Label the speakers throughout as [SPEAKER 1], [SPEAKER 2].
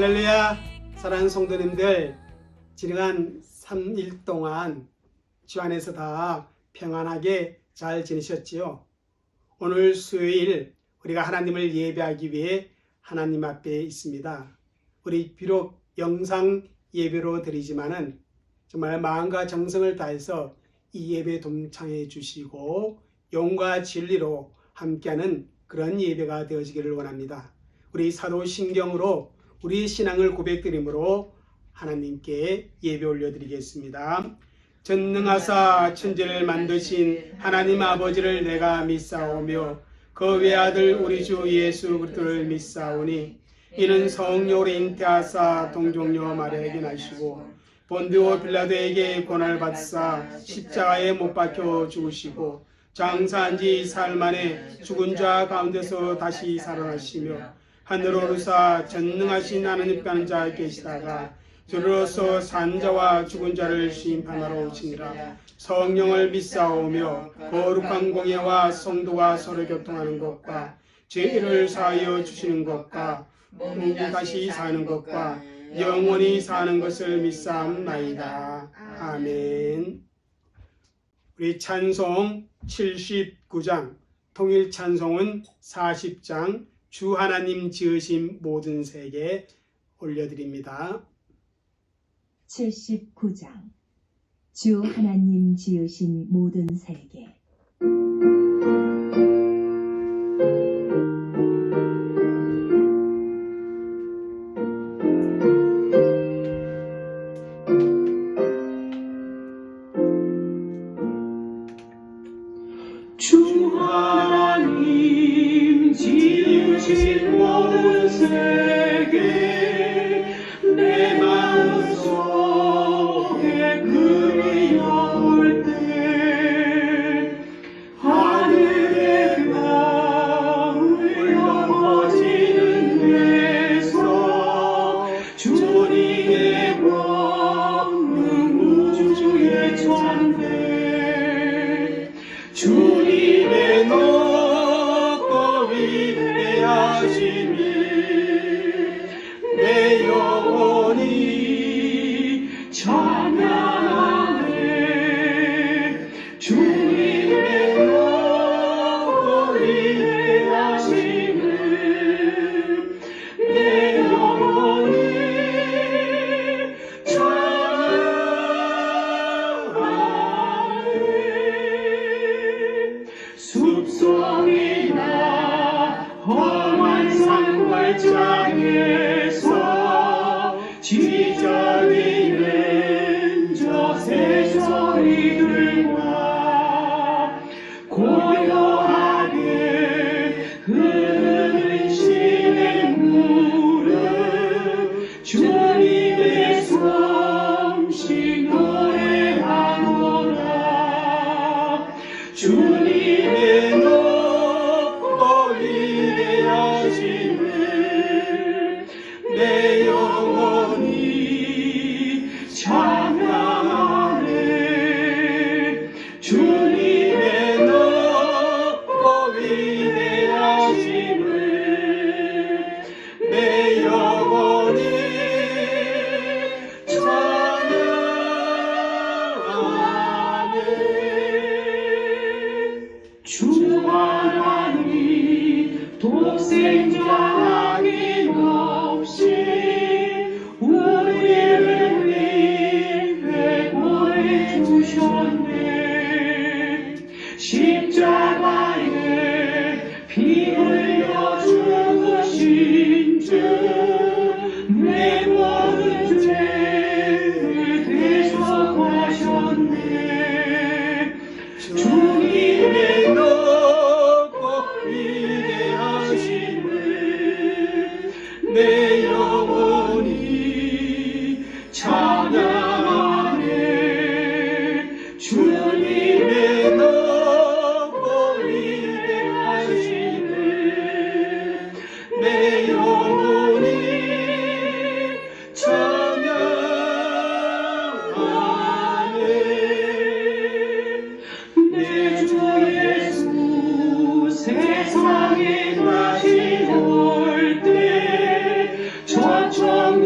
[SPEAKER 1] 할렐루야. 사랑하는 성도님들, 지난 3일 동안 주 안에서 다 평안하게 잘 지내셨지요? 오늘 수요일 우리가 하나님을 예배하기 위해 하나님 앞에 있습니다. 우리 비록 영상 예배로 드리지만은 정말 마음과 정성을 다해서 이 예배에 동참해 주시고 영과 진리로 함께하는 그런 예배가 되어지기를 원합니다. 우리 사도신경으로 우리 신앙을 고백드림으로 하나님께 예배 올려드리겠습니다. 전능하사 천지를 만드신 하나님 아버지를 내가 믿사오며 그 외아들 우리 주 예수 그리스도를 믿사오니 이는 성령으로 잉태하사 동정녀 마리아에게 나시고 본디오 빌라도에게 고난을 받사 십자가에 못 박혀 죽으시고 장사한 지 사흘 만에 죽은 자 가운데서 다시 살아나시며 하늘로 오르사 전능하신 하나님 가는 자 계시다가 주로서 산 자와 죽은 자를 심판하러 오시니라. 성령을 믿사오며 거룩한 공예와 성도가 서로 교통하는 것과 죄를 사하여 주시는 것과 몸이 다시 사는 것과 영원히 사는 것을 믿사옵나이다. 아멘. 우리 찬송 79장, 통일 찬송은 40장, 주 하나님 지으신 모든 세계 올려드립니다.
[SPEAKER 2] 79장 주 하나님 지으신 모든 세계.
[SPEAKER 3] 주 하나님 지으신 모든 세계 내 마음속에 그리워올 때 하늘의 강을 퍼지는 데서 주님의 권능 우주의 전대 주님의 높고 위대하심이 내 영혼이 찬양하네. 주님의 높고 위대하심을 내 영혼이 찬양하네. 숲속이나 험한 산골장에서 지저귀는 저 새소리들과 고요하게 흐르는 시냇물은 주님의 솜씨 노래하노라. 주님의 높고 위대하심을 내 영혼이 찬양하네. 주님의 높고 위대하심을 내 영혼이 찬양하네. 주 하나님 독생자 아닌 없이 우리를 위해 보내주셨네. 십자가에 피 흘려 죽으신 주내 모든 죄를 대속하셨네. 주님의 높고 위대하심을 내 영혼이 찬양하네. 주님의 높고 위대하심을 내 영혼이 찬양하네. 내 주 예수 세상에 다시 올 때 천천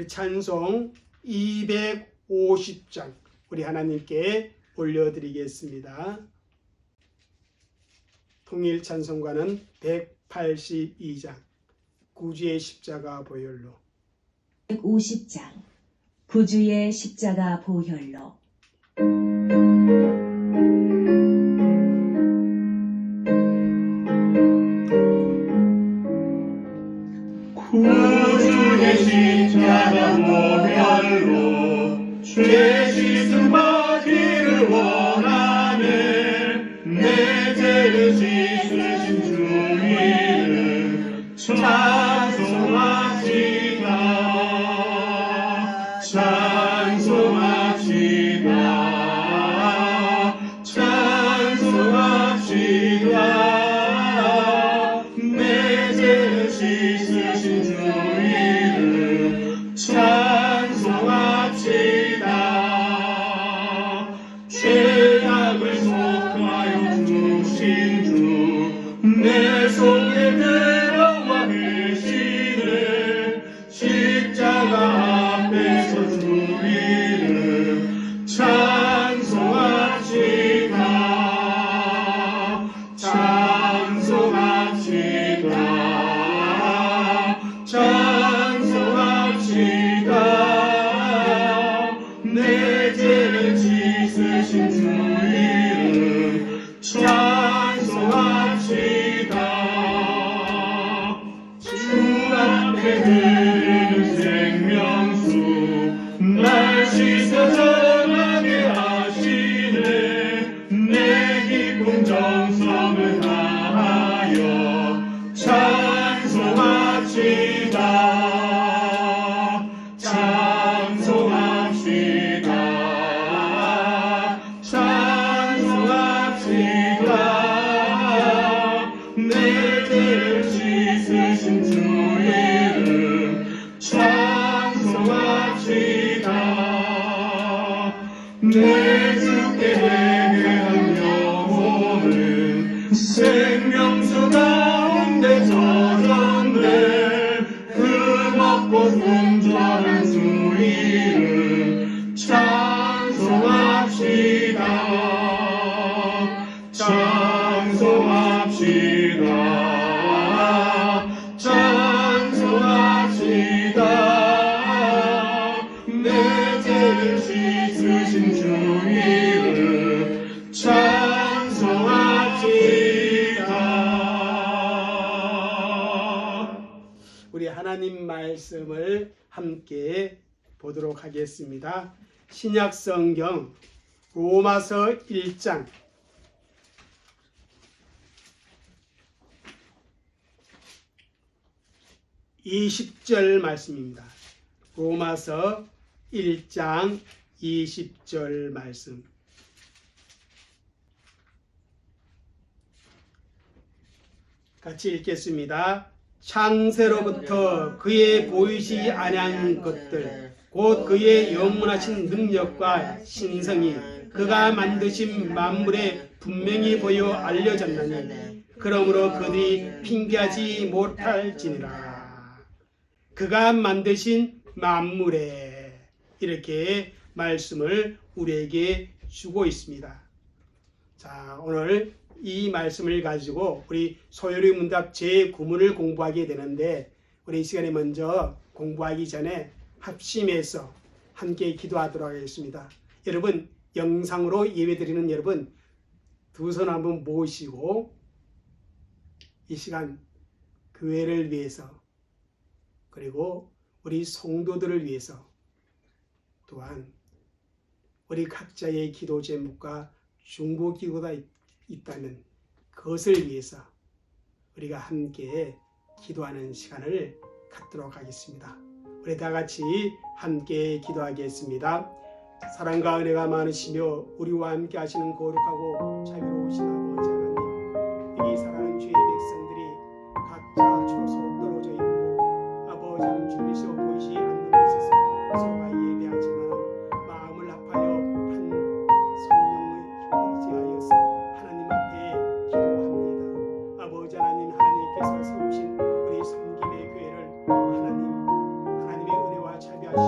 [SPEAKER 1] 우리 찬송 250장 우리 하나님께 올려드리겠습니다. 통일 찬송가는 182장 구주의 십자가 보혈로
[SPEAKER 2] 150장 구주의 십자가 보혈로
[SPEAKER 3] 구주의 십자가 보혈로 죄 씻음 받기를 원하네. 내 죄를 씻으신 주 이름 찬송합시다. 찬송합시다. 찬송합시다. 내 죄를 씻으신 주 이름 찬송합시다. 죄악을 속하여 주신 주 내 속에 들어와 계시네. 십자가 앞에서 주 이름 찬송합시다. 찬송합시다. 찬송합시다. 내 죄를 씻으신 주 이름 찬송합시다. 주 앞에 흐르는 생명수 날 씻어 전하게 하시네. 내 기쁨 정성을 다하여 찬송합시다. 찬송합시다. 찬송합시다. 내 죄를 씻으신 주 이름 찬송합시다. 내 주께 회개한 영혼은 생명수 가운데 젖었네. 흠없고 순전한 주 이름 찬송합시다. 찬송합시다. 찬송합시다. 내 죄를 씻으신 주 이름 찬송합시다.
[SPEAKER 1] 우리 하나님 말씀을 함께 보도록 하겠습니다. 신약 성경 로마서 1장 20절 말씀입니다. 로마서 1장 20절 말씀. 같이 읽겠습니다. 창세로부터 그의 보이지 아니한 것들 곧 그의 영원하신 능력과 신성이 그가 만드신 만물에 분명히 보여 알려졌나니 그러므로 그들이 핑계하지 못할지니라. 그가 만드신 만물에 이렇게 말씀을 우리에게 주고 있습니다. 자, 오늘 이 말씀을 가지고 우리 소요리 문답 제9문을 공부하게 되는데 우리 이 시간에 먼저 공부하기 전에 합심해서 함께 기도하도록 하겠습니다. 여러분 영상으로 예배드리는 여러분 두 손 한번 모시고 이 시간 교회를 위해서 그리고 우리 성도들을 위해서 또한 우리 각자의 기도 제목과 중보기도가 있다면 그것을 위해서 우리가 함께 기도하는 시간을 갖도록 하겠습니다. 우리 다 같이 함께 기도하겠습니다. 사랑과 은혜가 많으시며 우리와 함께 하시는 거룩하고 자비로우신 아버지 하나님, 여기 사랑하는 주의 백성들이 각자 초소 떨어져 있고 아버지 하나님 주님께서 보이지 않는 곳에서 서로가 예배하지만 마음을 아파요 한 성령의 힘을 의지하여서 하나님 앞에 기도합니다. 아버지 하나님, 하나님께서 세우신 우리 섬김의 교회를 하나님의 은혜와 자비하심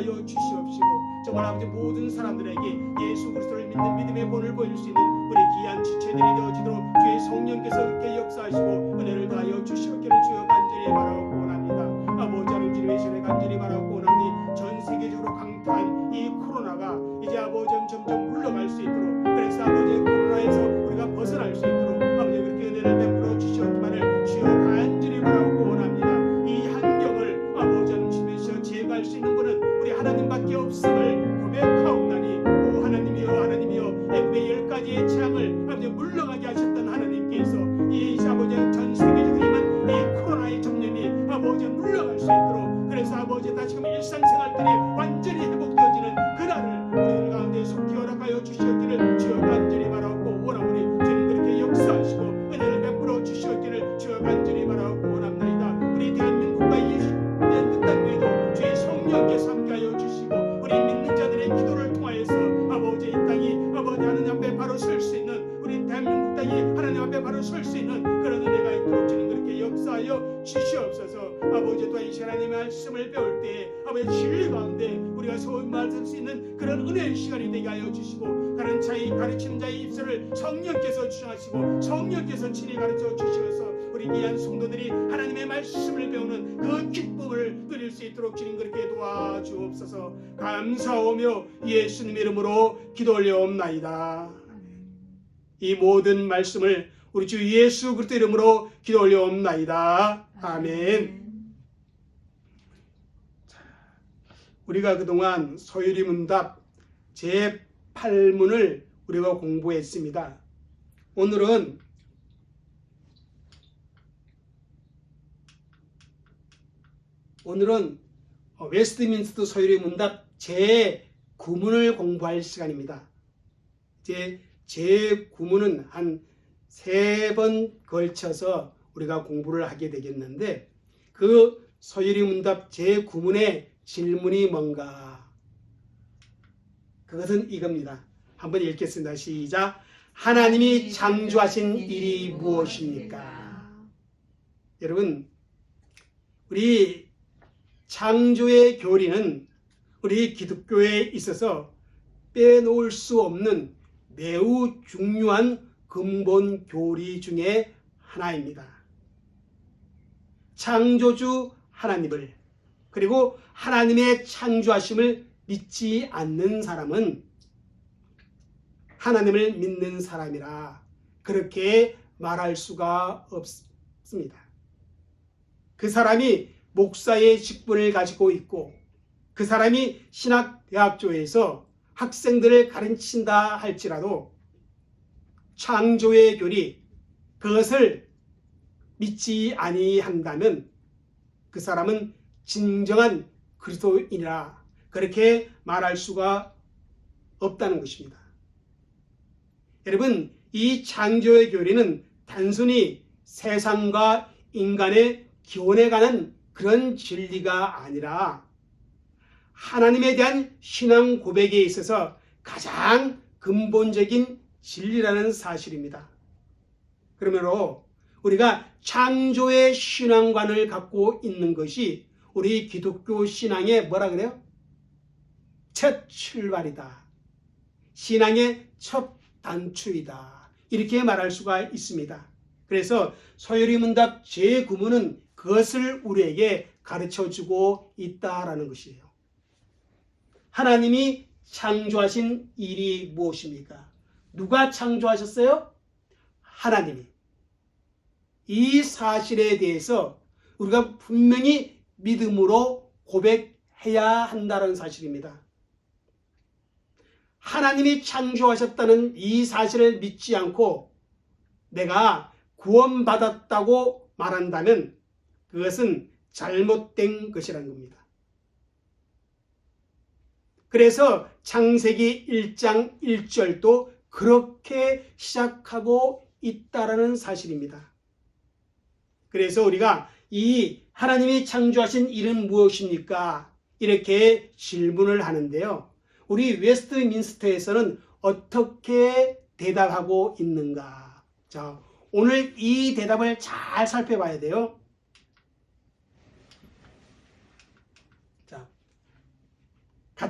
[SPEAKER 1] 하여 주시옵시고 정말 아버지 모든 사람들에게 예수 그리스도를 믿는 믿음의 본을 보일 수 있는 우리 귀한 지체들이 되어지도록 주의 성령께서 그렇게 역사하시고 은혜를 다하여 주시옵기를 주여 간절히 바라고 원합니다. 아버지 하나님 주님의 시간에 간절히 바라고 원하니 전 세계적으로 강타한 이 코로나가 이제 아버지 점점 물러갈 수 있도록 그래서 아버지 코로나에서 우리가 벗어날 수 있도록 아버지 그렇게 은혜를 베풀어 주시옵기만을 주여 간절히 바라고 원합니다. 이 환경을 아버지 하나님 주님께서 제거할 수 있는 분은 우리 하나님밖에 없음을 고백하옵나니 오 하나님이여 하나님이여 FA 10가지의 재앙을 아버지 물러가게 하셨던 하나님께서 이 아버지 전 세계적으로 임한 이 코로나의 전염이 아버지 물러갈 수 있도록 그래서 아버지 다시금 일상생활들이 완전히 회복되어지는 그날을 우리들 가운데 속히 허락하여 주시옵기를 주여 간절히 바라고 원하오니 주님 그렇게 역사하시고 은혜를 베풀어 주시옵기를 주여 간절히 바라고 원합니다. 우리 대한민국과 이 땅 위에도 주의 성령께서 함께하여 주시고 우리 믿는 자들의 기도를 통하여서 아버지 이 땅이 아버지 하나님 앞에 바로 설 수 있는 우리 대한민국 땅이 하나님 앞에 바로 설 수 있는 그런 은혜가 있도록 주님 그렇게 역사하여 주시옵소서. 아버지 또한 이 시간 하나님의 말씀을 배울 때에 아버지 진리 가운데 우리가 소위 말할 수 있는 그런 은혜의 시간이 되게 하여 주시고 다른 자의 가르치는 자의 입술을 성령께서 주장하시고 성령께서 친히 가르쳐 주시어서 우리 귀한 성도들이 하나님의 말씀을 배우는 그 기쁨을 누릴 수 있도록 주님 그렇게 도와주옵소서. 감사하며 예수님 이름으로 기도 올려옵나이다. 이 모든 말씀을 우리 주 예수 그리스도 이름으로 기도 올려옵나이다. 아멘. 우리가 그동안 소율이 문답 제8문을 우리가 공부했습니다. 오늘은 웨스트민스터 소율이 문답 제9문을 공부할 시간입니다. 제9문은 한 3번 걸쳐서 우리가 공부를 하게 되겠는데 그 소율이 문답 제9문의 질문이 뭔가? 그것은 이겁니다. 한번 읽겠습니다. 시작. 하나님이 창조하신 일이 무엇입니까? 여러분, 우리 창조의 교리는 우리 기독교에 있어서 빼놓을 수 없는 매우 중요한 근본 교리 중에 하나입니다. 창조주 하나님을 그리고 하나님의 창조하심을 믿지 않는 사람은 하나님을 믿는 사람이라 그렇게 말할 수가 없습니다. 그 사람이 목사의 직분을 가지고 있고 그 사람이 신학대학교에서 학생들을 가르친다 할지라도 창조의 교리 그것을 믿지 아니한다면 그 사람은 진정한 그리스도인이라 그렇게 말할 수가 없다는 것입니다. 여러분, 이 창조의 교리는 단순히 세상과 인간의 기원에 관한 그런 진리가 아니라 하나님에 대한 신앙 고백에 있어서 가장 근본적인 진리라는 사실입니다. 그러므로 우리가 창조의 신앙관을 갖고 있는 것이 우리 기독교 신앙의 뭐라 그래요? 첫 출발이다. 신앙의 첫 단추이다. 이렇게 말할 수가 있습니다. 그래서 소율이 문답 제9문은 그것을 우리에게 가르쳐주고 있다라는 것이에요. 하나님이 창조하신 일이 무엇입니까? 누가 창조하셨어요? 하나님이. 이 사실에 대해서 우리가 분명히 믿음으로 고백해야 한다는 사실입니다. 하나님이 창조하셨다는 이 사실을 믿지 않고 내가 구원받았다고 말한다면 그것은 잘못된 것이라는 겁니다. 그래서 창세기 1장 1절도 그렇게 시작하고 있다라는 사실입니다. 그래서 우리가 이 하나님이 창조하신 일은 무엇입니까? 이렇게 질문을 하는데요. 우리 웨스트민스터에서는 어떻게 대답하고 있는가? 자, 오늘 이 대답을 잘 살펴봐야 돼요. 자,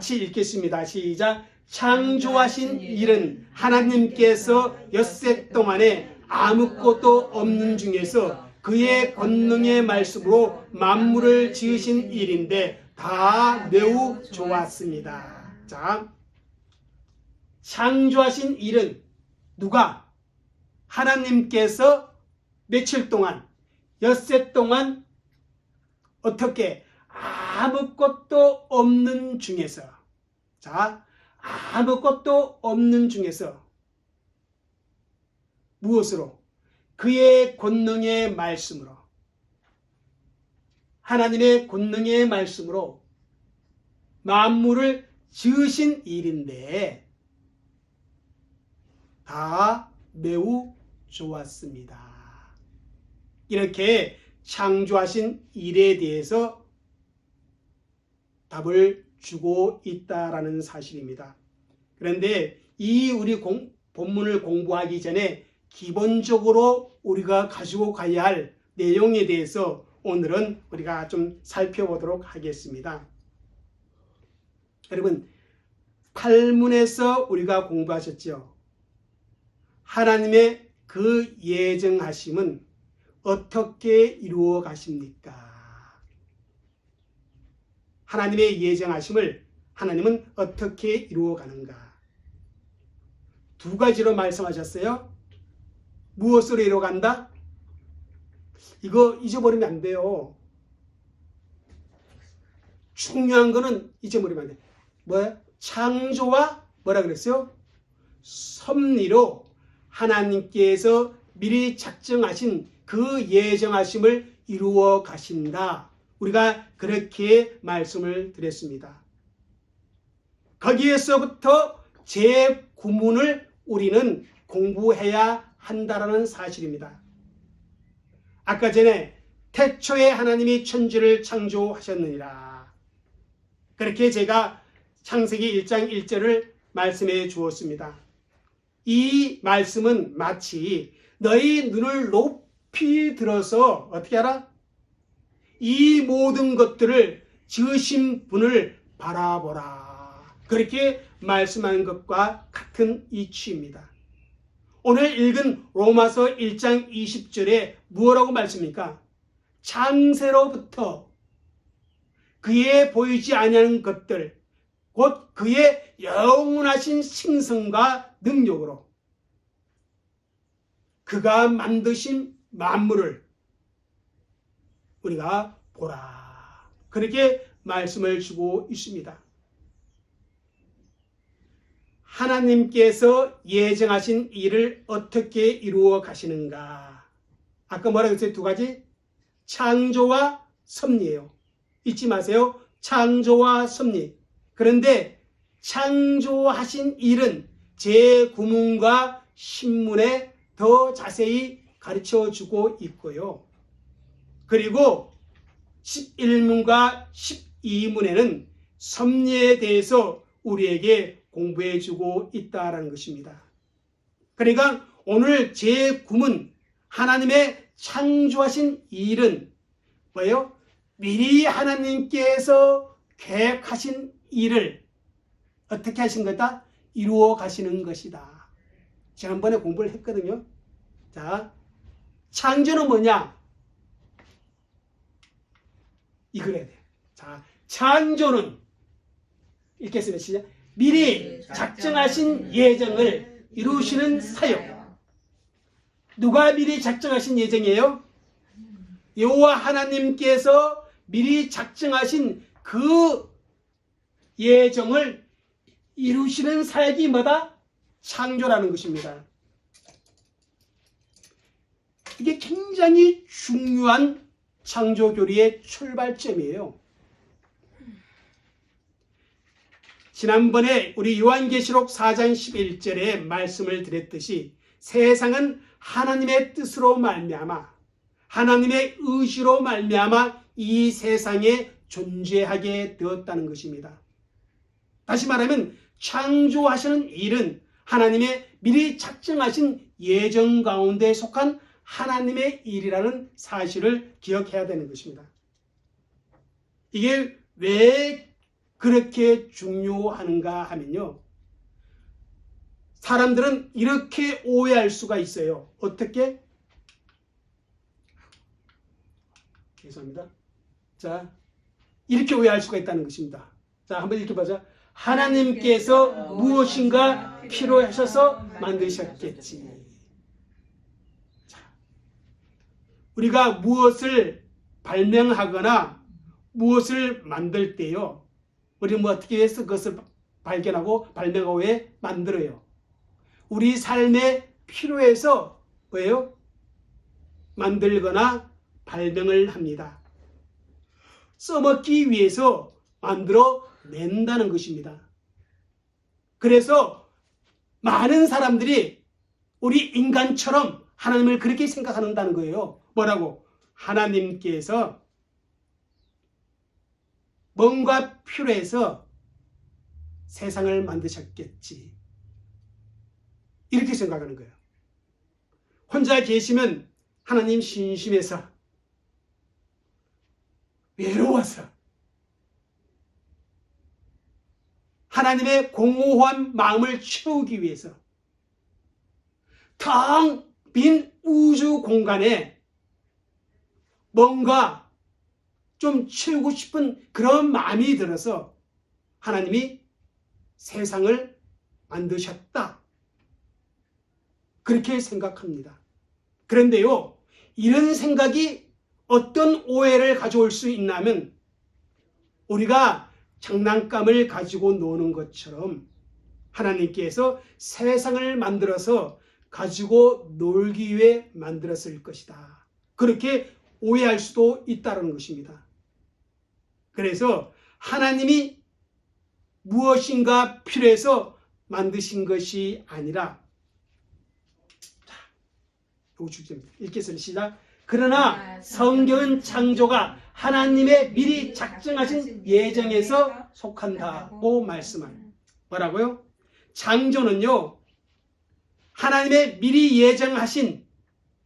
[SPEAKER 1] 같이 읽겠습니다. 시작. 창조하신 일은 하나님께서 엿새 동안에 아무것도 없는 중에서 그의 권능의 말씀으로 만물을 지으신 일인데 다 매우 좋았습니다. 자, 창조하신 일은 누가? 하나님께서 며칠 동안, 엿새 동안 어떻게? 아무것도 없는 중에서, 자, 아무것도 없는 중에서 무엇으로? 그의 권능의 말씀으로, 하나님의 권능의 말씀으로 만물을 지으신 일인데 다 매우 좋았습니다. 이렇게 창조하신 일에 대해서 답을 주고 있다라는 사실입니다. 그런데 이 우리 본문을 공부하기 전에 기본적으로 우리가 가지고 가야 할 내용에 대해서 오늘은 우리가 좀 살펴보도록 하겠습니다. 여러분, 8문에서 우리가 공부하셨죠? 하나님의 그 예정하심은 어떻게 이루어 가십니까? 하나님의 예정하심을 하나님은 어떻게 이루어 가는가? 두 가지로 말씀하셨어요. 무엇으로 이루어 간다? 이거 잊어버리면 안 돼요. 중요한 거는 잊어버리면 안 돼. 뭐야? 창조와 뭐라 그랬어요? 섭리로 하나님께서 미리 작정하신 그 예정하심을 이루어 가신다. 우리가 그렇게 말씀을 드렸습니다. 거기에서부터 제9문을 우리는 공부해야 한다라는 사실입니다. 아까 전에 태초에 하나님이 천지를 창조하셨느니라. 그렇게 제가 창세기 1장 1절을 말씀해 주었습니다. 이 말씀은 마치 너희 눈을 높이 들어서 어떻게 하라? 이 모든 것들을 지으신 분을 바라보라. 그렇게 말씀하는 것과 같은 이치입니다. 오늘 읽은 로마서 1장 20절에 무엇라고 말씀입니까? 창세로부터 그의 보이지 아니하는 것들, 곧 그의 영원하신 신성과 능력으로 그가 만드신 만물을 우리가 보라. 그렇게 말씀을 주고 있습니다. 하나님께서 예정하신 일을 어떻게 이루어 가시는가? 아까 뭐라고 했어요? 두 가지? 창조와 섭리예요. 잊지 마세요. 창조와 섭리. 그런데 창조하신 일은 제9문과 10문에 더 자세히 가르쳐 주고 있고요. 그리고 11문과 12문에는 섭리에 대해서 우리에게 공부해 주고 있다는 것입니다. 그러니까 오늘 제9문 하나님의 창조하신 일은 뭐예요? 미리 하나님께서 계획하신 일을 어떻게 하신 거다? 이루어 가시는 것이다. 지난번에 공부를 했거든요. 자, 창조는 뭐냐? 이걸 해야 돼. 자, 창조는 읽겠습니다. 시작. 미리 작정하신 예정을 이루시는 사역. 누가 미리 작정하신 예정이에요? 여호와 하나님께서 미리 작정하신 그 예정을 이루시는 사역이 뭐다? 창조라는 것입니다. 이게 굉장히 중요한 창조교리의 출발점이에요. 지난번에 우리 요한계시록 4장 11절에 말씀을 드렸듯이 세상은 하나님의 뜻으로 말미암아 하나님의 의지로 말미암아 이 세상에 존재하게 되었다는 것입니다. 다시 말하면 창조하시는 일은 하나님의 미리 작정하신 예정 가운데 속한 하나님의 일이라는 사실을 기억해야 되는 것입니다. 이게 왜 그렇게 중요한가 하면요. 사람들은 이렇게 오해할 수가 있어요. 어떻게? 죄송합니다. 자, 이렇게 오해할 수가 있다는 것입니다. 자, 한번 읽어보자. 하나님께서 무엇인가 필요하셔서 만드셨겠지. 자, 우리가 무엇을 발명하거나 무엇을 만들 때요, 우리는 뭐 어떻게 해서 그것을 발견하고 발명하고 왜 만들어요? 우리 삶에 필요해서 뭐예요? 만들거나 발명을 합니다. 써먹기 위해서 만들어 낸다는 것입니다. 그래서 많은 사람들이 우리 인간처럼 하나님을 그렇게 생각한다는 거예요. 뭐라고? 하나님께서 뭔가 필요해서 세상을 만드셨겠지. 이렇게 생각하는 거예요. 혼자 계시면 하나님 심심해서, 외로워서, 하나님의 공허한 마음을 채우기 위해서 텅 빈 우주 공간에 뭔가 좀 채우고 싶은 그런 마음이 들어서 하나님이 세상을 만드셨다. 그렇게 생각합니다. 그런데요, 이런 생각이 어떤 오해를 가져올 수 있냐면, 우리가 장난감을 가지고 노는 것처럼 하나님께서 세상을 만들어서 가지고 놀기 위해 만들었을 것이다. 그렇게 오해할 수도 있다는 것입니다. 그래서 하나님이 무엇인가 필요해서 만드신 것이 아니라, 자, 요거 주제입니다. 읽겠습니다. 시작. 그러나 성경은 창조가 하나님의 미리 작정하신 예정에서 속한다고 말씀합니다. 뭐라고요? 창조는요, 하나님의 미리 예정하신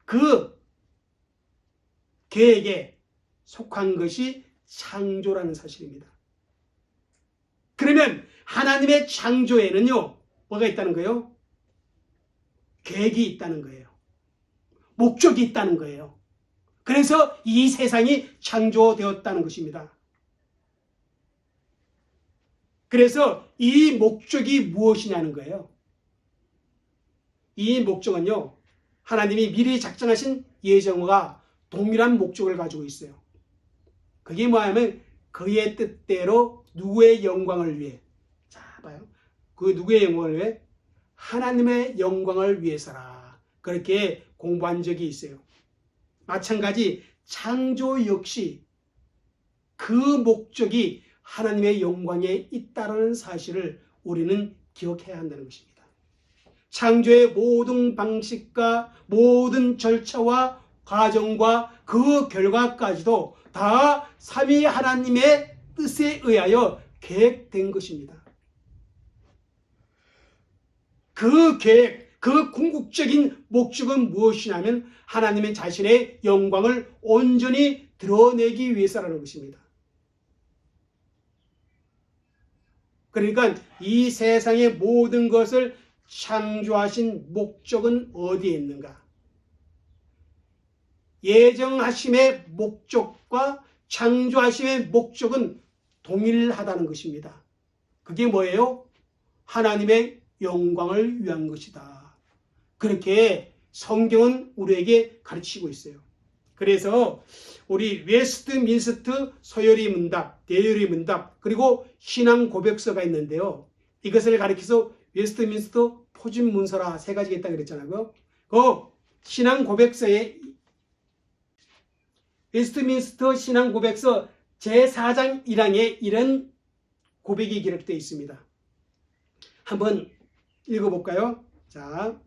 [SPEAKER 1] 그 계획에 속한 것이 창조라는 사실입니다. 그러면 하나님의 창조에는요, 뭐가 있다는 거예요? 계획이 있다는 거예요. 목적이 있다는 거예요. 그래서 이 세상이 창조되었다는 것입니다. 그래서 이 목적이 무엇이냐는 거예요. 이 목적은요, 하나님이 미리 작정하신 예정과 동일한 목적을 가지고 있어요. 그게 뭐냐면 그의 뜻대로 누구의 영광을 위해, 자 봐요, 그 누구의 영광을 위해? 하나님의 영광을 위해서라. 그렇게 공부한 적이 있어요. 마찬가지 창조 역시 그 목적이 하나님의 영광에 있다는 사실을 우리는 기억해야 한다는 것입니다. 창조의 모든 방식과 모든 절차와 과정과 그 결과까지도 다 삼위 하나님의 뜻에 의하여 계획된 것입니다. 그 계획, 그 궁극적인 목적은 무엇이냐면 하나님의 자신의 영광을 온전히 드러내기 위해서라는 것입니다. 그러니까 이 세상의 모든 것을 창조하신 목적은 어디에 있는가? 예정하심의 목적과 창조하심의 목적은 동일하다는 것입니다. 그게 뭐예요? 하나님의 영광을 위한 것이다. 그렇게 성경은 우리에게 가르치고 있어요. 그래서 우리 웨스트민스터 서열이 문답, 대열이 문답, 그리고 신앙 고백서가 있는데요. 이것을 가리켜서 웨스트민스터 포진 문서라 세 가지가 있다고 그랬잖아요. 그 신앙 고백서에 웨스트민스터 신앙 고백서 제4장 1항에 이런 고백이 기록되어 있습니다. 한번 읽어볼까요? 자,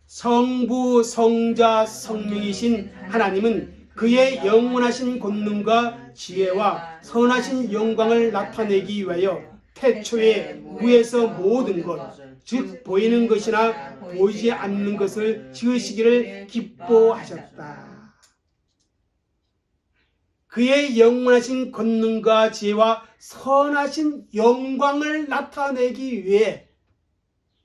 [SPEAKER 1] 성부, 성자, 성령이신 하나님은 그의 영원하신 권능과 지혜와 선하신 영광을 나타내기 위하여 태초에 무에서 모든 것, 즉 보이는 것이나 보이지 않는 것을 지으시기를 기뻐하셨다. 그의 영원하신 권능과 지혜와 선하신 영광을 나타내기 위해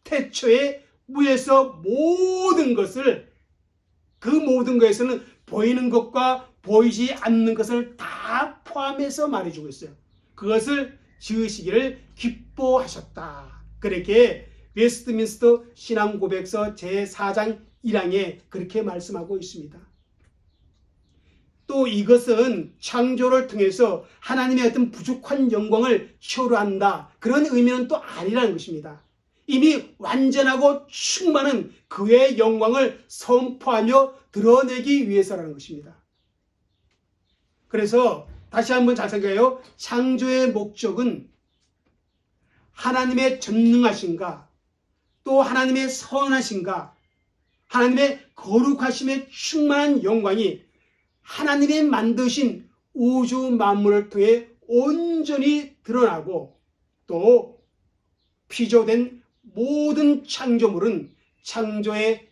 [SPEAKER 1] 태초에 무에서 모든 것을, 그 모든 것에서는 보이는 것과 보이지 않는 것을 다 포함해서 말해주고 있어요. 그것을 지으시기를 기뻐하셨다. 그렇게 웨스트민스터 신앙고백서 제4장 1항에 그렇게 말씀하고 있습니다. 또 이것은 창조를 통해서 하나님의 어떤 부족한 영광을 초래한다, 그런 의미는 또 아니라는 것입니다. 이미 완전하고 충만한 그의 영광을 선포하며 드러내기 위해서라는 것입니다. 그래서 다시 한번 잘 생각해요. 창조의 목적은 하나님의 전능하신가, 또 하나님의 선하신가, 하나님의 거룩하심의 충만한 영광이 하나님의 만드신 우주 만물을 통해 온전히 드러나고, 또 피조된 모든 창조물은 창조의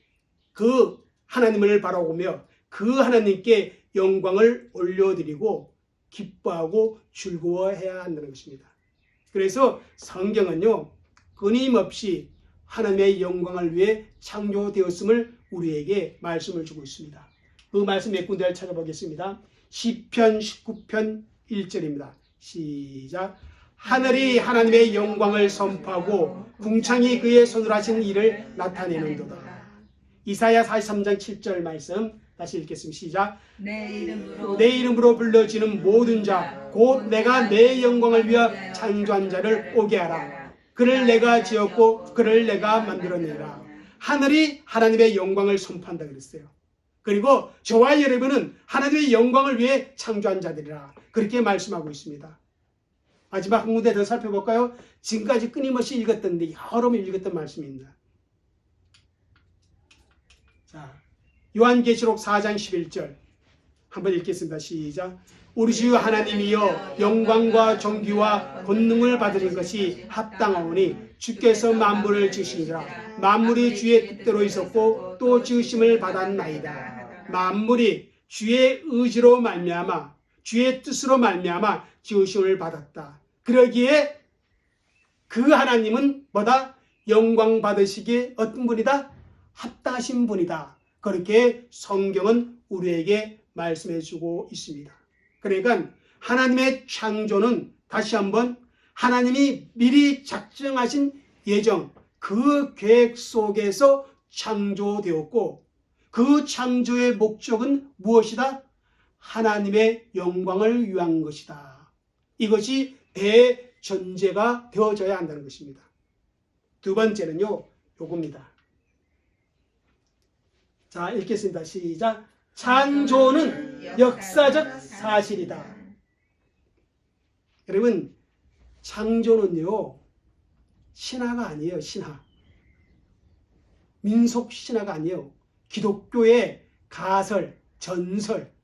[SPEAKER 1] 그 하나님을 바라보며 그 하나님께 영광을 올려드리고 기뻐하고 즐거워해야 한다는 것입니다. 그래서 성경은요, 끊임없이 하나님의 영광을 위해 창조되었음을 우리에게 말씀을 주고 있습니다. 그 말씀 몇 군데를 찾아보겠습니다. 시편 19편 1절입니다. 시작. 하늘이 하나님의 영광을 선포하고 궁창이 그의 손으로 하신 일을 나타내는도다. 이사야 43장 7절 말씀 다시 읽겠습니다. 시작. 내 이름으로 불러지는 모든 자 곧 내가 내 영광을 위하여 창조한 자를 오게 하라. 그를 내가 지었고 그를 내가 만들어내라. 하늘이 하나님의 영광을 선포한다 그랬어요. 그리고 저와 여러분은 하나님의 영광을 위해 창조한 자들이라 그렇게 말씀하고 있습니다. 마지막 한 군데 더 살펴볼까요? 지금까지 끊임없이 읽었던데 여러 번 읽었던 말씀입니다. 자, 요한계시록 4장 11절 한번 읽겠습니다. 시작. 우리 주 하나님이여 영광과 존귀와 권능을 받으신 것이 합당하오니 주께서 만물을 지으시니라. 만물이 주의 뜻대로 있었고 또 지으심을 받았나이다. 만물이 주의 의지로 말미암아 주의 뜻으로 말미암아 지으심을 받았다. 그러기에 그 하나님은 뭐다? 영광 받으시기에 어떤 분이다? 합당하신 분이다. 그렇게 성경은 우리에게 말씀해 주고 있습니다. 그러니까 하나님의 창조는 다시 한번 하나님이 미리 작정하신 예정, 그 계획 속에서 창조되었고, 그 창조의 목적은 무엇이다? 하나님의 영광을 위한 것이다. 이것이 대전제가 되어져야 한다는 것입니다. 두 번째는요, 요겁니다. 자, 읽겠습니다. 시작. 창조는 역사적 사실이다. 여러분, 창조는요, 신화가 아니에요. 신화. 민속 신화가 아니에요. 기독교의 가설, 전설,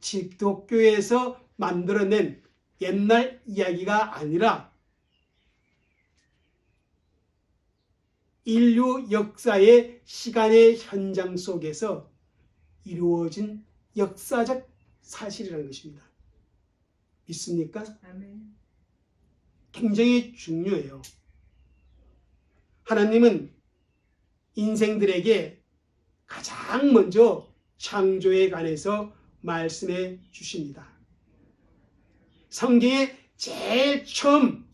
[SPEAKER 1] 기독교에서 만들어낸 옛날 이야기가 아니라 인류 역사의 시간의 현장 속에서 이루어진 역사적 사실이라는 것입니다. 믿습니까?
[SPEAKER 4] 아멘.
[SPEAKER 1] 굉장히 중요해요. 하나님은 인생들에게 가장 먼저 창조에 관해서 말씀해 주십니다. 성경의 제일 처음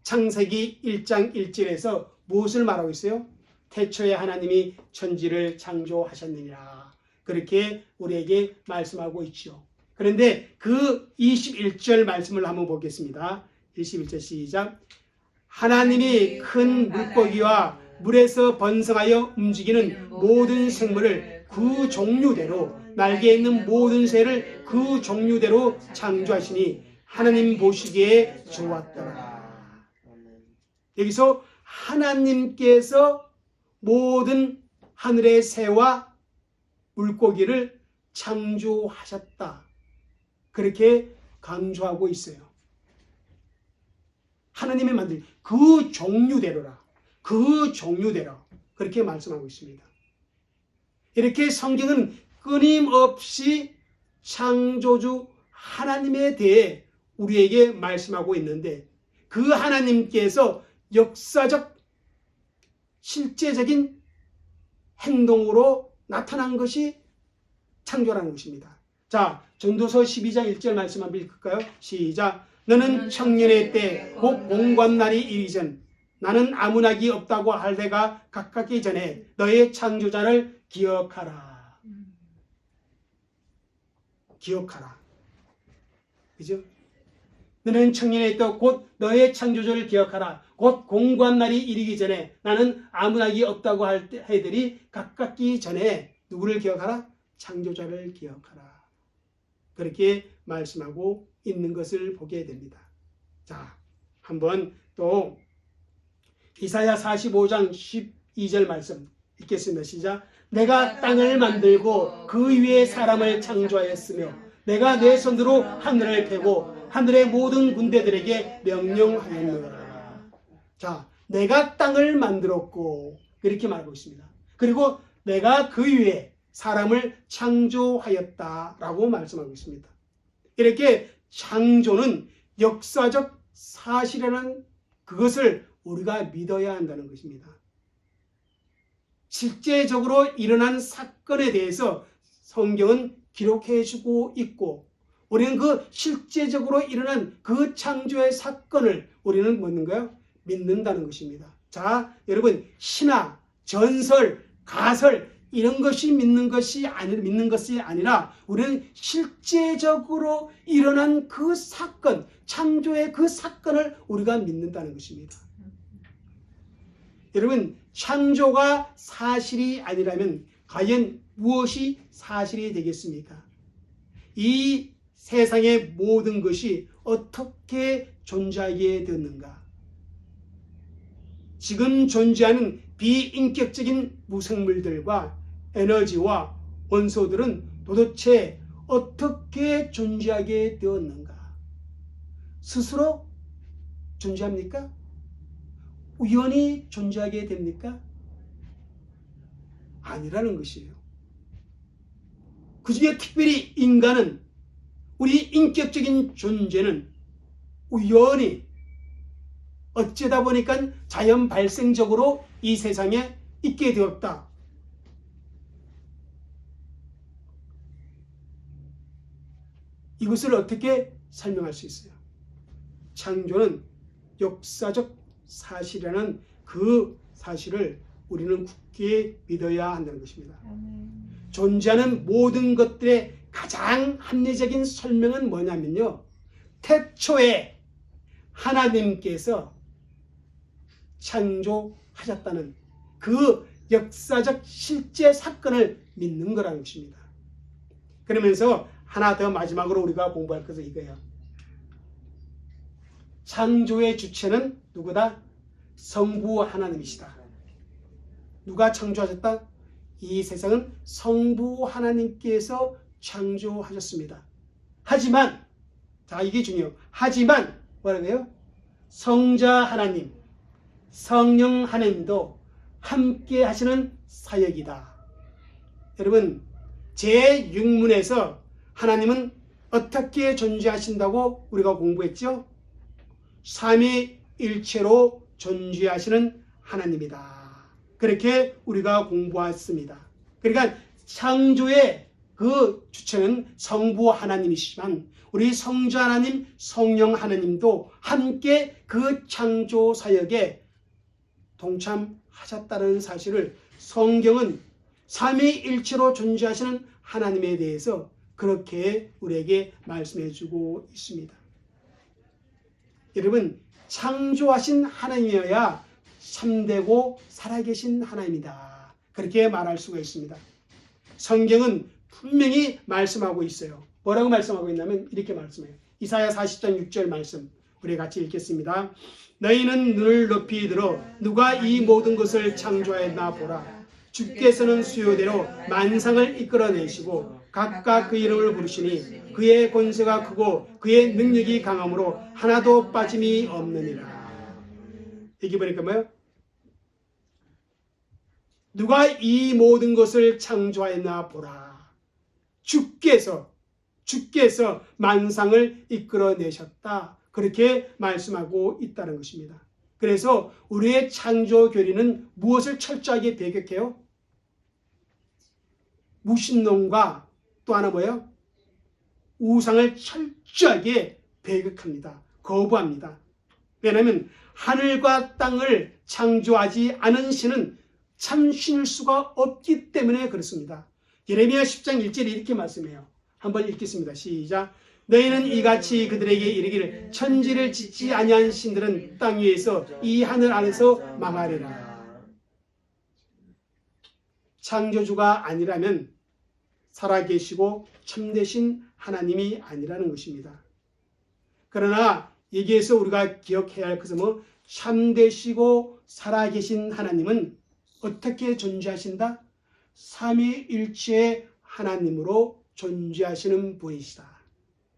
[SPEAKER 1] 창세기 1장 1절에서 무엇을 말하고 있어요? 태초에 하나님이 천지를 창조하셨느니라. 그렇게 우리에게 말씀하고 있죠. 그런데 그 21절 말씀을 한번 보겠습니다. 21절 시작. 하나님이 큰 물고기와 물에서 번성하여 움직이는 모든 생물을 그 종류대로, 날개 있는 모든 새를 그 종류대로 창조하시니 하나님 보시기에 좋았더라. 여기서 하나님께서 모든 하늘의 새와 물고기를 창조하셨다. 그렇게 강조하고 있어요. 하나님의 만든 그 종류대로라. 그 종류대로 그렇게 말씀하고 있습니다. 이렇게 성경은 끊임없이 창조주 하나님에 대해 우리에게 말씀하고 있는데 그 하나님께서 역사적 실제적인 행동으로 나타난 것이 창조라는 것입니다. 자, 전도서 12장 1절 말씀 한번 읽을까요? 시작. 너는 청년의 때 곧 공관날이 이르기 전 나는 아무 낙이 없다고 할 때가 가깝기 전에 너의 창조자를 기억하라. 기억하라. 그죠? 너는 청년의 때 곧 너의 창조자를 기억하라. 곧 공고한 날이 이르기 전에 나는 아무 낙이 없다고 할 해들이 가깝기 전에 누구를 기억하라? 창조자를 기억하라. 그렇게 말씀하고 있는 것을 보게 됩니다. 자, 한번 또 이사야 45장 12절 말씀 읽겠습니다. 시작. 내가 땅을 만들고 그 위에 사람을 창조하였으며 내가 내 손으로 하늘을 펴고 하늘의 모든 군대들에게 명령하였노라. 자, 내가 땅을 만들었고 이렇게 말하고 있습니다. 그리고 내가 그 위에 사람을 창조하였다라고 말씀하고 있습니다. 이렇게 창조는 역사적 사실이라는 그것을 우리가 믿어야 한다는 것입니다. 실제적으로 일어난 사건에 대해서 성경은 기록해 주고 있고 우리는 그 실제적으로 일어난 그 창조의 사건을 우리는 뭐는가요? 믿는다는 것입니다. 자, 여러분 신화, 전설, 가설 이런 것이 믿는 것이 아니라 우리는 실제적으로 일어난 그 사건, 창조의 그 사건을 우리가 믿는다는 것입니다. 여러분 창조가 사실이 아니라면 과연 무엇이 사실이 되겠습니까? 이 세상의 모든 것이 어떻게 존재하게 되었는가? 지금 존재하는 비인격적인 무생물들과 에너지와 원소들은 도대체 어떻게 존재하게 되었는가? 스스로 존재합니까? 우연히 존재하게 됩니까? 아니라는 것이에요. 그 중에 특별히 인간은 우리 인격적인 존재는 우연히 어쩌다 보니까 자연 발생적으로 이 세상에 있게 되었다. 이것을 어떻게 설명할 수 있어요? 창조는 역사적 사실이라는 그 사실을 우리는 굳게 믿어야 한다는 것입니다. 존재하는 모든 것들의 가장 합리적인 설명은 뭐냐면요. 태초에 하나님께서 창조하셨다는 그 역사적 실제 사건을 믿는 거라는 것입니다. 그러면서 하나 더 마지막으로 우리가 공부할 것은 이거예요. 창조의 주체는 누구다? 성부 하나님이시다. 누가 창조하셨다? 이 세상은 성부 하나님께서 창조하셨습니다. 하지만 자 이게 중요해요. 하지만 뭐라고요? 성자 하나님, 성령 하나님도 함께 하시는 사역이다. 여러분 제6문에서 하나님은 어떻게 존재하신다고 우리가 공부했죠? 삼위일체로 존재하시는 하나님이다. 그렇게 우리가 공부했습니다. 그러니까 창조의 그 주체는 성부 하나님이시지만 우리 성자 하나님, 성령 하나님도 함께 그 창조 사역에 동참하셨다는 사실을 성경은 삼위일체로 존재하시는 하나님에 대해서 그렇게 우리에게 말씀해 주고 있습니다. 여러분 창조하신 하나님이어야 참되고 살아계신 하나님이다. 그렇게 말할 수가 있습니다. 성경은 분명히 말씀하고 있어요. 뭐라고 말씀하고 있냐면 이렇게 말씀해요. 이사야 40장 6절 말씀 우리 같이 읽겠습니다. 너희는 눈을 높이 들어 누가 이 모든 것을 창조하였나 보라. 주께서는 수요대로 만상을 이끌어내시고 각각 그 이름을 부르시니 그의 권세가 크고 그의 능력이 강함으로 하나도 빠짐이 없느니라. 여기 보니까 뭐예요? 누가 이 모든 것을 창조하였나 보라. 주께서 주께서 만상을 이끌어내셨다. 그렇게 말씀하고 있다는 것입니다. 그래서 우리의 창조 교리는 무엇을 철저하게 배격해요? 무신론과 또 하나 뭐예요? 우상을 철저하게 배격합니다. 거부합니다. 왜냐하면 하늘과 땅을 창조하지 않은 신은 참신일 수가 없기 때문에 그렇습니다. 예레미야 10장 1절에 이렇게 말씀해요. 한번 읽겠습니다. 시작. 너희는 이같이 그들에게 이르기를 천지를 짓지 아니한 신들은 땅 위에서 이 하늘 아래서 망하리라. 창조주가 아니라면 살아계시고 참되신 하나님이 아니라는 것입니다. 그러나 여기에서 우리가 기억해야 할 것은 뭐 참되시고 살아계신 하나님은 어떻게 존재하신다? 삼위일체의 하나님으로 존재하시는 분이시다.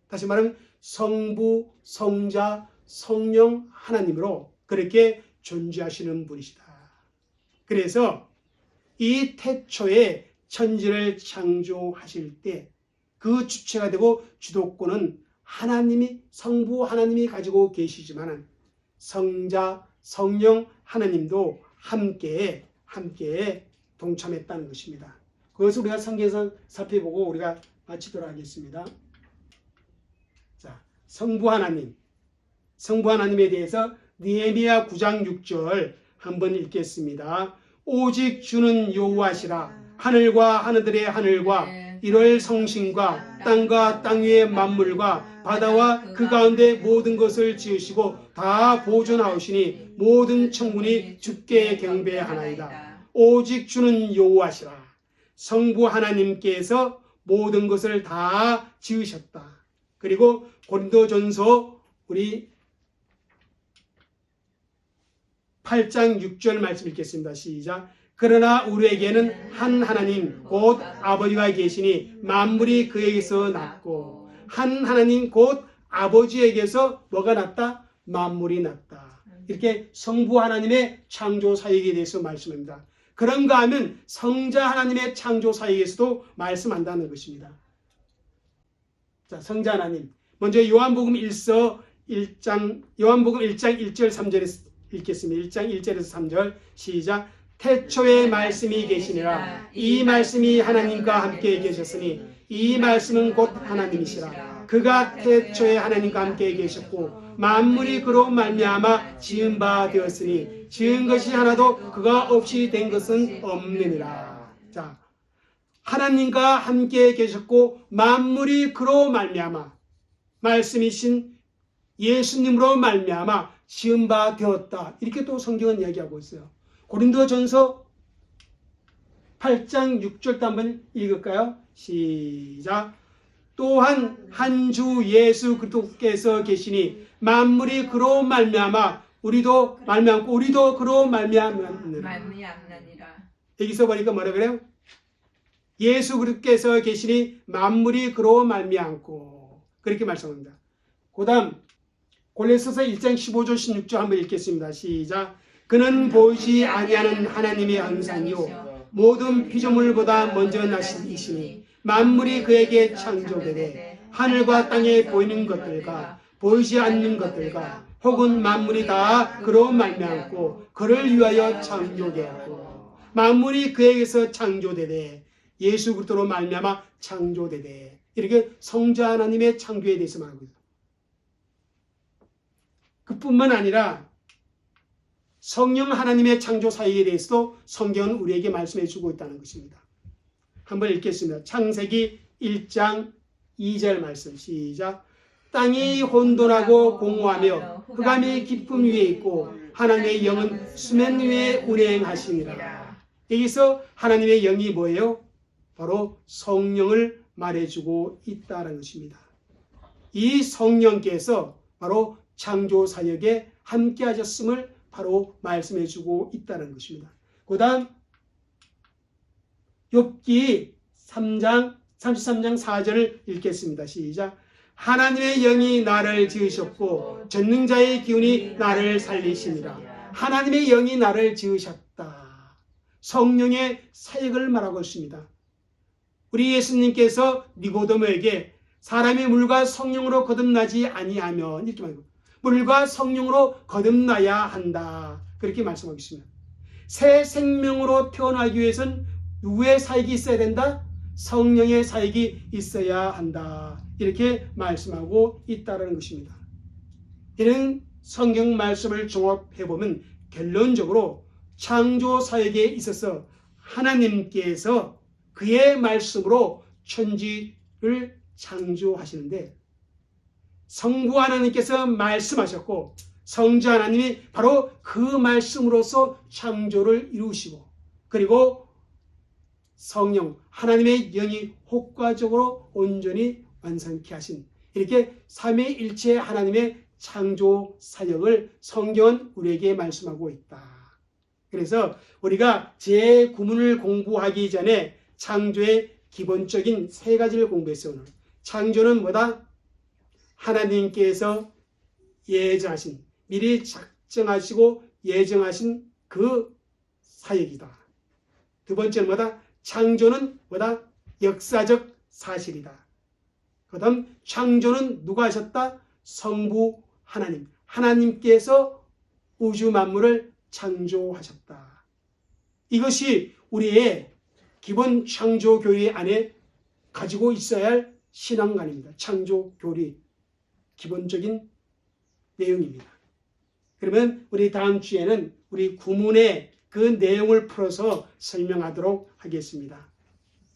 [SPEAKER 1] 다시 말하면 성부, 성자, 성령 하나님으로 그렇게 존재하시는 분이시다. 그래서 이 태초에 천지를 창조하실 때 그 주체가 되고 주도권은 하나님이, 성부 하나님이 가지고 계시지만 성자, 성령 하나님도 함께 동참했다는 것입니다. 그것을 우리가 성경에서 살펴보고 우리가 마치도록 하겠습니다. 자, 성부 하나님에 대해서 느헤미야 9장 6절 한번 읽겠습니다. 오직 주는 여호와시라. 하늘과 하늘들의 하늘과 일월 성신과 땅과 땅 위의 만물과 바다와 그 가운데 모든 것을 지으시고 다 보존하시니 모든 천군이 주께 경배하나이다. 오직 주는 여호와시라. 성부 하나님께서 모든 것을 다 지으셨다. 그리고 고린도전서 우리 8장 6절 말씀 읽겠습니다. 시작. 그러나 우리에게는 한 하나님 곧 아버지가 계시니 만물이 그에게서 났고 한 하나님 곧 아버지에게서 뭐가 났다? 만물이 났다. 이렇게 성부 하나님의 창조 사역에 대해서 말씀합니다. 그런가 하면 성자 하나님의 창조 사역에서도 말씀한다는 것입니다. 자, 성자 하나님. 먼저 요한복음 1장 1절 3절에 읽겠습니다. 1장 1절에서 3절 시작. 태초에 말씀이 계시니라. 이 말씀이 하나님과 함께 계셨으니 이 말씀은 곧 하나님이시라. 그가 태초에 하나님과 함께 계셨고 만물이 그로 말미암아 지은 바 되었으니 지은 것이 하나도 그가 없이 된 것은 없느니라. 자, 하나님과 함께 계셨고 만물이 그로 말미암아 말씀이신 예수님으로 말미암아 지은 바 되었다. 이렇게 또 성경은 이야기하고 있어요. 고린도전서 8장 6절도 한번 읽을까요? 시작. 또한 한 주 예수 그리스도께서 계시니 만물이 그로 말미암아 우리도 그로 말미암느니라. 여기서 보니까 뭐라 그래요? 예수 그리스도께서 계시니 만물이 그로 말미암고 그렇게 말씀합니다. 그다음 골로새서 1장 15절 16절 한번 읽겠습니다. 시작. 그는 보이지 아니하는 하나님의 형상이요 모든 피조물보다 먼저 나신 이시니 만물이 그에게 창조되되 하늘과 땅에 보이는 것들과 보이지 않는 것들과 혹은 만물이 다 그로 말미암고 그를 위하여 창조되었고 만물이 그에게서 창조되되 예수 그리스도로 말미암아 창조되되 이렇게 성자 하나님의 창조에 대해서 말하고 있습니다. 그뿐만 아니라 성령 하나님의 창조 사역에 대해서도 성경은 우리에게 말씀해 주고 있다는 것입니다. 한번 읽겠습니다. 창세기 1장 2절 말씀 시작. 땅이 혼돈하고 공허하며 흑암이 깊음 위에 있고 하나님의 영은 수면 위에 운행하시니라. 여기서 하나님의 영이 뭐예요? 바로 성령을 말해주고 있다는 것입니다. 이 성령께서 바로 창조 사역에 함께 하셨음을 바로 말씀해 주고 있다는 것입니다. 그 다음 욥기 33장 4절을 읽겠습니다. 시작. 하나님의 영이 나를 지으셨고 전능자의 기운이 나를 살리시니라. 하나님의 영이 나를 지으셨다. 성령의 사역을 말하고 있습니다. 우리 예수님께서 니고데모에게 사람이 물과 성령으로 거듭나지 아니하면 이렇게 말하고 물과 성령으로 거듭나야 한다. 그렇게 말씀하고 있습니다. 새 생명으로 태어나기 위해서는 누구의 사역이 있어야 된다? 성령의 사역이 있어야 한다. 이렇게 말씀하고 있다는 것입니다. 이런 성경 말씀을 종합해보면 결론적으로 창조 사역에 있어서 하나님께서 그의 말씀으로 천지를 창조하시는데 성부 하나님께서 말씀하셨고 성자 하나님이 바로 그 말씀으로서 창조를 이루시고 그리고 성령 하나님의 영이 효과적으로 온전히 완성케 하신 이렇게 삼위일체 하나님의 창조 사역을 성경은 우리에게 말씀하고 있다. 그래서 우리가 제9문을 공부하기 전에 창조의 기본적인 세 가지를 공부했어요. 오늘. 창조는 뭐다? 하나님께서 예정하신 미리 작정하시고 예정하신 그 사역이다. 두 번째는 뭐다? 창조는 뭐다? 역사적 사실이다. 그 다음 창조는 누가 하셨다? 성부 하나님. 하나님께서 우주 만물을 창조하셨다. 이것이 우리의 기본 창조 교리 안에 가지고 있어야 할 신앙관입니다. 창조 교리 기본적인 내용입니다. 그러면 우리 다음 주에는 우리 구문의 그 내용을 풀어서 설명하도록 하겠습니다.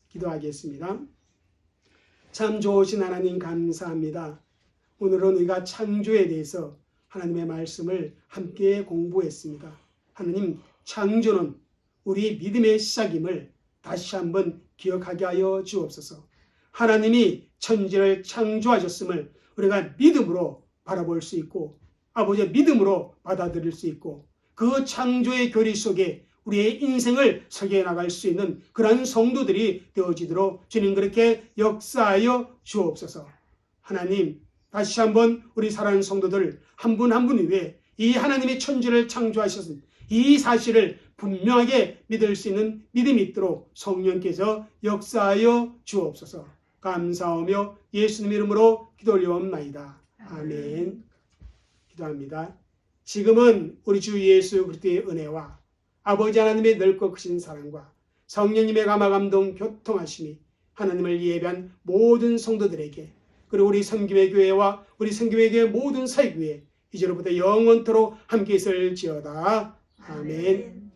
[SPEAKER 1] 기도하겠습니다. 참 좋으신 하나님 감사합니다. 오늘은 우리가 창조에 대해서 하나님의 말씀을 함께 공부했습니다. 하나님, 창조는 우리 믿음의 시작임을 다시 한번 기억하게 하여 주옵소서. 하나님이 천지를 창조하셨음을 우리가 믿음으로 바라볼 수 있고 아버지의 믿음으로 받아들일 수 있고 그 창조의 교리 속에 우리의 인생을 설계해 나갈 수 있는 그러한 성도들이 되어지도록 주님 그렇게 역사하여 주옵소서. 하나님, 다시 한번 우리 사랑하는 성도들 한 분 한 분 위에 이 하나님이 천지를 창조하셨은 이 사실을 분명하게 믿을 수 있는 믿음이 있도록 성령께서 역사하여 주옵소서. 감사하며 예수님 이름으로 기도 올려옵나이다. 아멘. 기도합니다. 지금은 우리 주 예수 그리스도의 은혜와 아버지 하나님의 넓고 크신 사랑과 성령님의 감화감동 교통하심이 하나님을 예배한 모든 성도들에게 그리고 우리 성김의 교회와 우리 성김의 교회 모든 사역 위에 이제로부터 영원토록 함께 있을지어다. 아멘.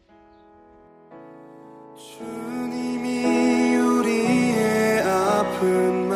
[SPEAKER 3] 주님이 우리의 아픈